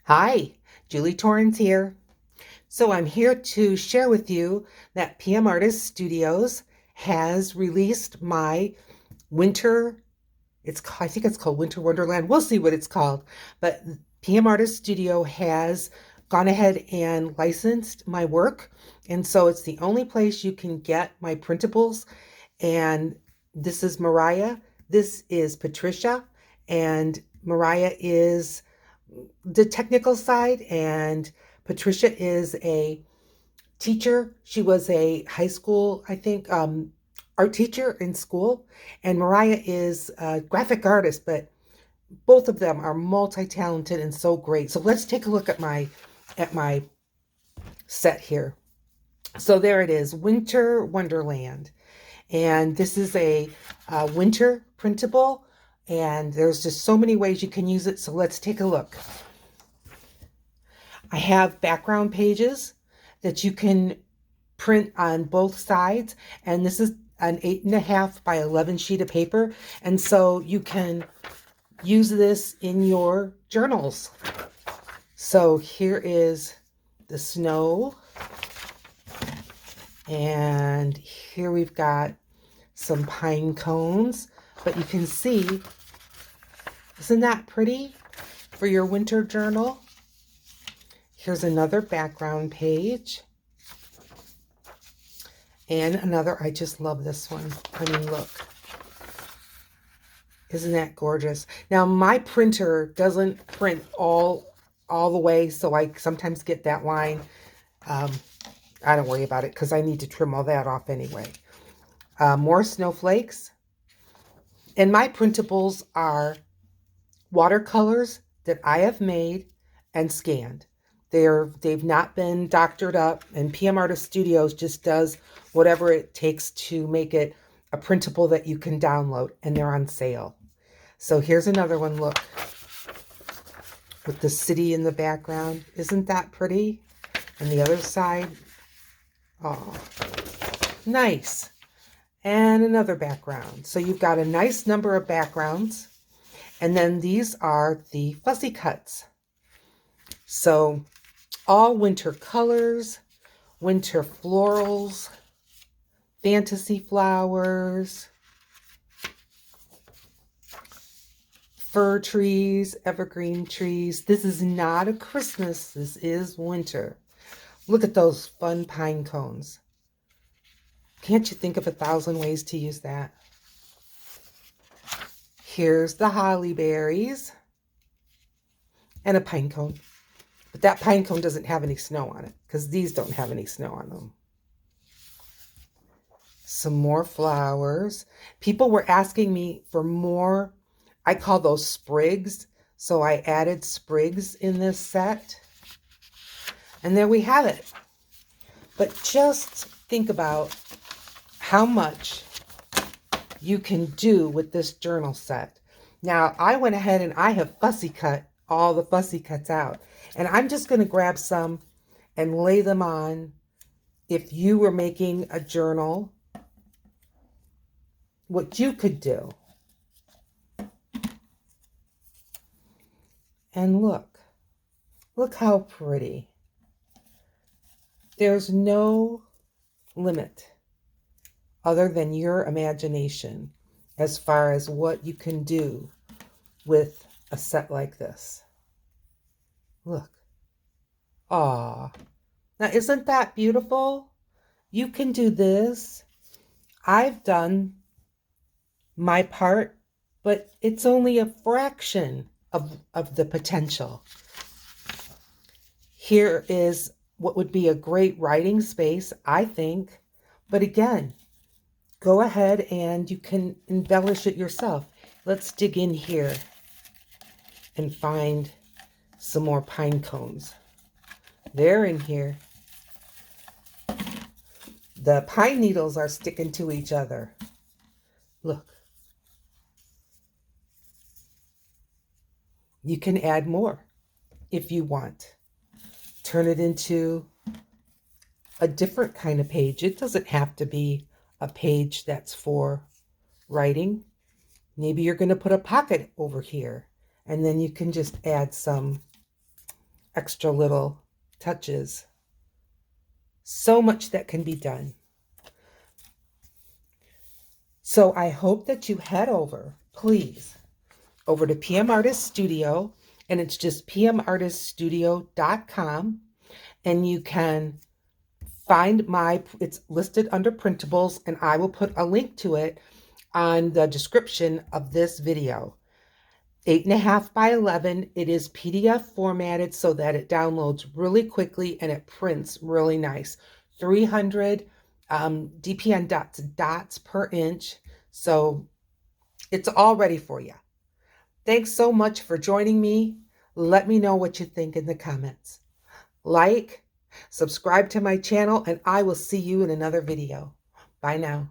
Hi, J.Torrens here. So I'm here to share with you that PM Artist Studios has released my winter, I think it's called Winter Wonderland. We'll see what it's called. But PM Artist Studio has gone ahead and licensed my work. And so it's the only place you can get my printables. And this is Mariah. This is Patricia. And Mariah is the technical side, and Patricia is a teacher. She was a high school, I think, art teacher in school, and Mariah is a graphic artist, but both of them are multi-talented and so great. So let's take a look at my set here. So there it is, Winter Wonderland. And this is a winter printable, and there's just so many ways you can use it. So let's take a look. I have background pages that you can print on both sides, and this is an 8.5 by 11 sheet of paper, and so you can use this in your journals. So here is the snow, and here we've got some pine cones, but you can see, isn't that pretty for your winter journal? Here's another background page. And another, I just love this one. I mean, look. Isn't that gorgeous? Now, my printer doesn't print all the way, so I sometimes get that line. I don't worry about it because I need to trim all that off anyway. More snowflakes. And my printables are watercolors that I have made and scanned. They've not been doctored up, and PM Artist Studios just does whatever it takes to make it a printable that you can download, and they're on sale. So here's another one, look, with the city in the background. Isn't that pretty? And the other side, oh, nice. And another background. So you've got a nice number of backgrounds, and then these are the fussy cuts. So all winter colors, winter florals, fantasy flowers, fir trees, evergreen trees. This is not a Christmas, this is winter. Look at those fun pine cones. Can't you think of 1,000 ways to use that? Here's the holly berries and a pine cone. But that pine cone doesn't have any snow on it because these don't have any snow on them. Some more flowers. People were asking me for more. I call those sprigs. So I added sprigs in this set. And there we have it. But just think about how much you can do with this journal set. Now, I went ahead and I have fussy cut all the fussy cuts out. And I'm just going to grab some and lay them on. If you were making a journal, what you could do. And look how pretty. There's no limit other than your imagination as far as what you can do with a set like this. Look. Aw. Now, isn't that beautiful? You can do this. I've done my part, but it's only a fraction of the potential. Here is what would be a great writing space, I think. But again, go ahead and you can embellish it yourself. Let's dig in here and find some more pine cones. They're in here. The pine needles are sticking to each other. Look. You can add more if you want. Turn it into a different kind of page. It doesn't have to be a page that's for writing. Maybe you're going to put a pocket over here, and then you can just add some extra little touches. So much that can be done. So I hope that you head over, please, over to PM Artist Studio, and it's just pmartiststudio.com, and you can find it's listed under printables, and I will put a link to it on the description of this video. 8.5 by 11. It is PDF formatted so that it downloads really quickly and it prints really nice. 300 DPN dots per inch. So it's all ready for you. Thanks so much for joining me. Let me know what you think in the comments. Like, subscribe to my channel, and I will see you in another video. Bye now.